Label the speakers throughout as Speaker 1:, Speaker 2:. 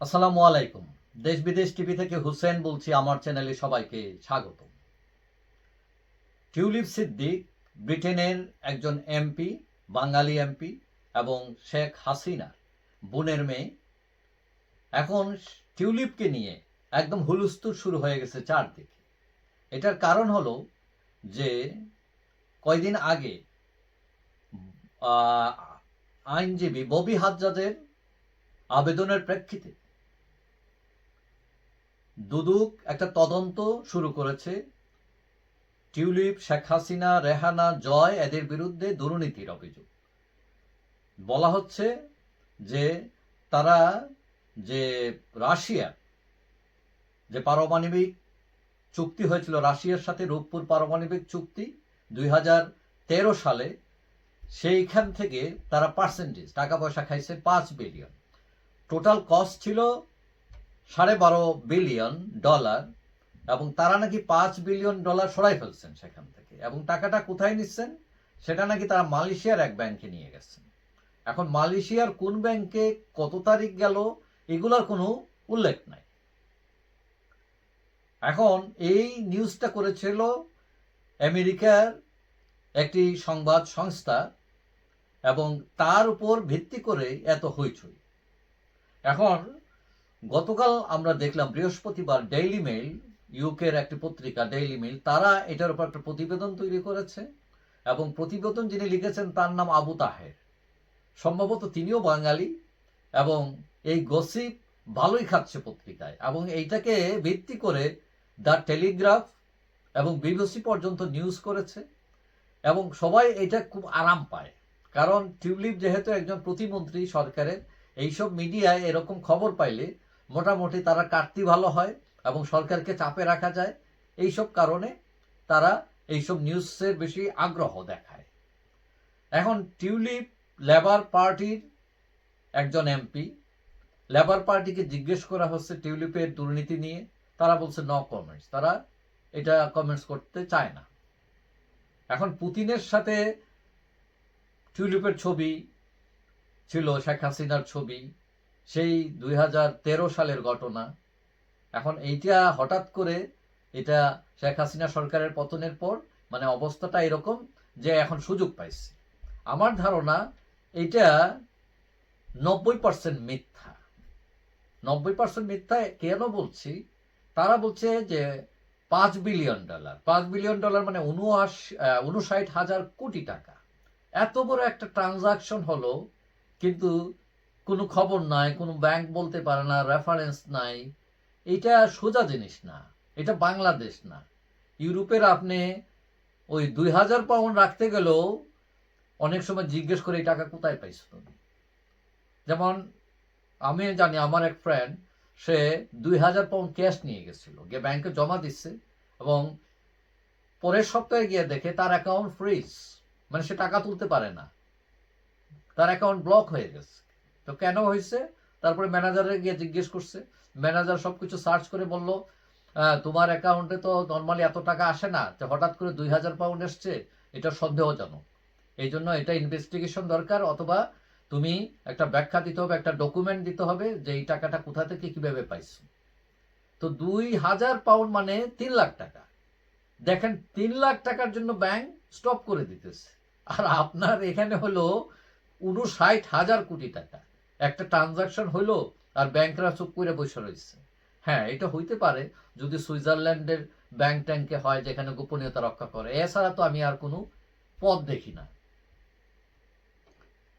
Speaker 1: আসসালামু আলাইকুম। দেশ বিদেশ টিভি থেকে হুসেন বলছি। আমার চ্যানেলে সবাইকে স্বাগত। টিউলিপ সিদ্দিক ব্রিটেনের একজন এমপি, বাঙালি এমপি এবং শেখ হাসিনার বোনের মেয়ে। এখন টিউলিপকে নিয়ে একদম হুলস্থুল শুরু হয়ে গেছে চারদিকে। এটার কারণ হলো যে কয়দিন আগে আইনজীবী ববি হাজ্জাজের আবেদনের প্রেক্ষিতে দুদক একটা তদন্ত শুরু করেছে টিউলিপ, শেখ হাসিনা, রেহানা, জয় এদের বিরুদ্ধে দুর্নীতির অভিযোগ। বলা হচ্ছে যে তারা যে রাশিয়ার যে পারমাণবিক চুক্তি হয়েছিল রাশিয়ার সাথে, রূপপুর পারমাণবিক চুক্তি 2013 সালে, সেইখান থেকে তারা পার্সেন্টেজ টাকা পয়সা খাইছে 5 বিলিয়ন। টোটাল কস্ট ছিল $12.5 বিলিয়ন এবং তারা নাকি $5 বিলিয়ন সরাই ফেলছেন সেখান থেকে। এবং টাকাটা কোথায় নিচ্ছেন সেটা নাকি তারা মালয়েশিয়ার এক ব্যাংকে নিয়ে গেছেন। এখন মালয়েশিয়ার কোন ব্যাংকে কত তারিখ গেল এগুলোর কোনো উল্লেখ নাই। এখন এই নিউজটা করেছিল আমেরিকার একটি সংবাদ সংস্থা এবং তার উপর ভিত্তি করে এত হইচই। এখন গতকাল আমরা দেখলাম বৃহস্পতিবার ডেইলি মেইল, ইউকের একটি পত্রিকা ডেইলি মেইল, তারা এটার উপর একটা প্রতিবেদন তৈরি করেছে এবং প্রতিবেদন যিনি লিখেছেন তার নাম আবু তাহের। সম্ভবত তিনিও বাঙালি এবং এই গসিপ ভালোই খাচ্ছে পত্রিকায় এবং এইটাকে ভিত্তি করে দ্য টেলিগ্রাফ এবং বিবিসি পর্যন্ত নিউজ করেছে এবং সবাই এটা খুব আরাম পায়। কারণ টিউলিপ যেহেতু একজন প্রতিমন্ত্রী সরকারের, এইসব মিডিয়ায় এরকম খবর পাইলে মোটামুটি তারা কাটতি ভালো হয় এবং সরকারকে চাপে রাখা যায়। এইসব কারণে তারা এইসব নিউজের বেশি আগ্রহ দেখায়। এখন টিউলিপ লেবার পার্টির একজন এমপি। লেবার পার্টিকে জিজ্ঞেস করা হচ্ছে টিউলিপের দুর্নীতি নিয়ে, তারা বলছে নো কমেন্টস, তারা এটা কমেন্টস করতে চায় না। এখন পুতিনের সাথে টিউলিপের ছবি ছিল, শেখ হাসিনার ছবি, সেই 2013 সালের ঘটনা। এখন এইটা হঠাৎ করে, এটা শেখ হাসিনা সরকারের পতনের পর মানে অবস্থাটা এরকম যে এখন সুযোগ পাইছে। আমার ধারণা এটা 90% মিথ্যা। 90% মিথ্যা কেন বলছি? তারা বলছে যে $5 বিলিয়ন, $5 বিলিয়ন মানে 59,000 কোটি টাকা। এত বড় একটা ট্রানজাকশন হলো, কিন্তু কোনো খবর নাই, কোনো ব্যাংক বলতে পারে না, রেফারেন্স নাই। এটা সোজা জিনিস না, এটা বাংলাদেশ না। ইউরোপের আপনি ওই 2,000 পাউন্ড রাখতে গেলেও অনেক সময় জিজ্ঞেস করে এই টাকা কোথায় পাইছো তুমি। যেমন আমি জানি আমার এক ফ্রেন্ড, সে 2,000 পাউন্ড ক্যাশ নিয়ে গেছিল, গিয়ে ব্যাংকে জমা দিচ্ছে এবং পরের সপ্তাহে গিয়ে দেখে তার অ্যাকাউন্ট ফ্রিজ, মানে সে টাকা তুলতে পারে না, তার অ্যাকাউন্ট ব্লক হয়ে গেছে। তো কেন হয়েছে? তারপরে ম্যানেজারে গিয়ে জিজ্ঞেস করছে, ম্যানেজার সবকিছু সার্চ করে বলল, তোমার অ্যাকাউন্টে তো নর্মালি এত টাকা আসে না, তো হঠাৎ করে 2,000 পাউন্ড এসছে, এটা সন্দেহজনক। এই জন্য এটা ইনভেস্টিগেশন দরকার, অথবা তুমি একটা ব্যাখ্যা দিতে হবে, একটা ডকুমেন্ট দিতে হবে যে এই টাকাটা কোথা থেকে কিভাবে পাইছো। তো 2,000 পাউন্ড মানে 3 লাখ টাকা। দেখেন 3 লাখ টাকার জন্য ব্যাংক স্টপ করে দিতেছে, আর আপনার এখানে হলো 59,000 কোটি টাকা একটা ট্রানজাকশন হইলো, আর ব্যাংকরা চুপ করে বসে রয়েছে। হ্যাঁ, এটা হইতে পারে যদি সুইজারল্যান্ডের ব্যাংক ট্যাঙ্কে হয়, যেখানে গোপনীয়তা রক্ষা করে, এছাড়া তো আমি আর কোনো পথ দেখি না।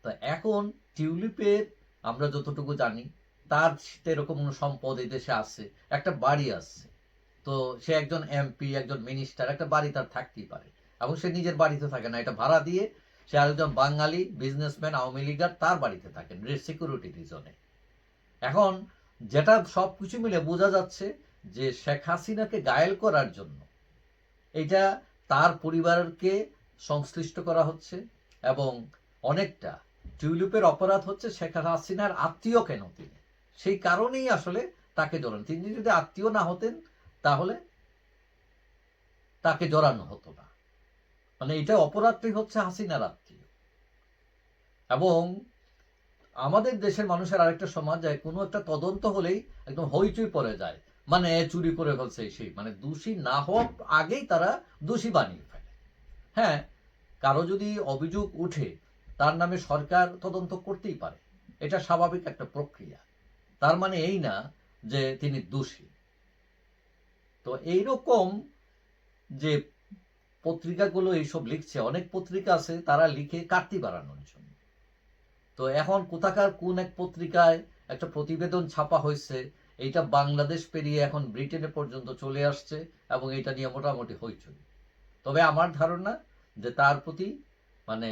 Speaker 1: তো এখন টিউলিপের আমরা যতটুকু জানি, তার এরকম কোনো সম্পদ এই দেশে আছে, একটা বাড়ি আছে। তো সে একজন এমপি, একজন মিনিস্টার, একটা বাড়ি তার থাকতেই পারে এবং সে নিজের বাড়িতে থাকে না, এটা ভাড়া দিয়ে সে আরেকজন বাঙালি বিজনেসম্যান, আওয়ামী লীগার, তার বাড়িতে থাকেন সিকিউরিটি রিজনে। এখন যেটা সব কিছু মিলে বোঝা যাচ্ছে যে শেখ হাসিনাকে ঘায়েল করার জন্য এটা তার পরিবারকে সংশ্লিষ্ট করা হচ্ছে এবং অনেকটা টিউলিপের অপরাধ হচ্ছে শেখ হাসিনার আত্মীয় কেন তিনি, সেই কারণেই আসলে তাকে জড়ান। তিনি যদি আত্মীয় না হতেন তাহলে তাকে জড়ানো হতো না। মানে এটা অপরাধটি হচ্ছে হাসিনার আত্মীয়। এবং আমাদের দেশের মানুষের আরেকটা সমাজ যায়, কোনো একটা তদন্ত হলেই একদম হইচই পড়ে যায়, মানে চুরি করে ফেলছে সেই, মানে দোষী না হওয়ার আগেই তারা দোষী বানিয়ে ফেলে। হ্যাঁ, কারো যদি অভিযোগ উঠে তার নামে সরকার তদন্ত করতেই পারে, এটা স্বাভাবিক একটা প্রক্রিয়া, তার মানে এই না যে তিনি দোষী। তো এইরকম যে পত্রিকাগুলো এইসব লিখছে, অনেক পত্রিকা আছে তারা লিখে কাটতি বাড়ানোর জন্য। তো এখন কোথাকার কোন এক পত্রিকায় একটা প্রতিবেদন ছাপা হয়েছে, এইটা বাংলাদেশ পেরিয়ে এখন ব্রিটেনে পর্যন্ত চলে আসছে এবং এটা নিয়ে মোটামুটি হইচই। তবে আমার ধারণা যে তার প্রতি মানে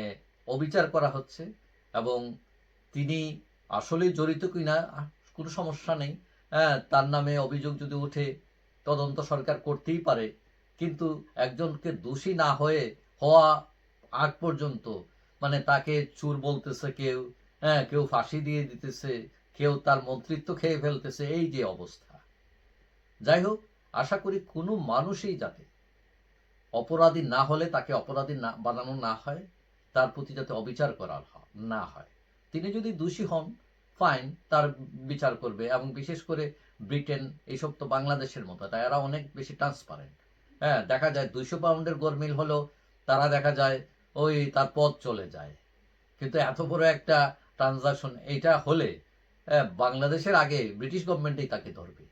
Speaker 1: অবিচার করা হচ্ছে, এবং তিনি আসলেই জড়িত কিনা কোনো সমস্যা নেই। হ্যাঁ, তার নামে অভিযোগ যদি ওঠে তদন্ত সরকার করতেই পারে, কিন্তু একজনকে দোষী না হওয়া আগ পর্যন্ত মানে তাকে চোর বলতেছে কেউ, হ্যাঁ কেউ ফাঁসি দিয়ে দিতেছে, কেউ তার মন্ত্রিত্ব খেয়ে ফেলতেছে, এই যে অবস্থা। যাই হোক, আশা করি কোনো মানুষই যাতে অপরাধী না হলে তাকে অপরাধী না বানানো না হয়, তার প্রতি যাতে অবিচার করা না হয়। তিনি যদি দোষী হন, ফাইন, তার বিচার করবে। এবং বিশেষ করে ব্রিটেন, এইসব তো বাংলাদেশের মতো, তাই এরা অনেক বেশি ট্রান্সপারেন্ট। হ্যাঁ, দেখা যায় 200 পাউন্ডের গরমিল হলো তারা দেখা যায় ওই তার পথ চলে যায়। কিন্তু এত বড় একটা ট্রানজাকশন এইটা হলে বাংলাদেশের আগে ব্রিটিশ গভর্নমেন্টই তাকে ধরবে,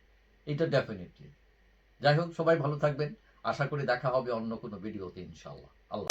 Speaker 1: এটা ডেফিনেটলি। যাই হোক, সবাই ভালো থাকবেন। আশা করি দেখা হবে অন্য কোনো ভিডিওতে ইনশাআল্লাহ। আল্লাহ।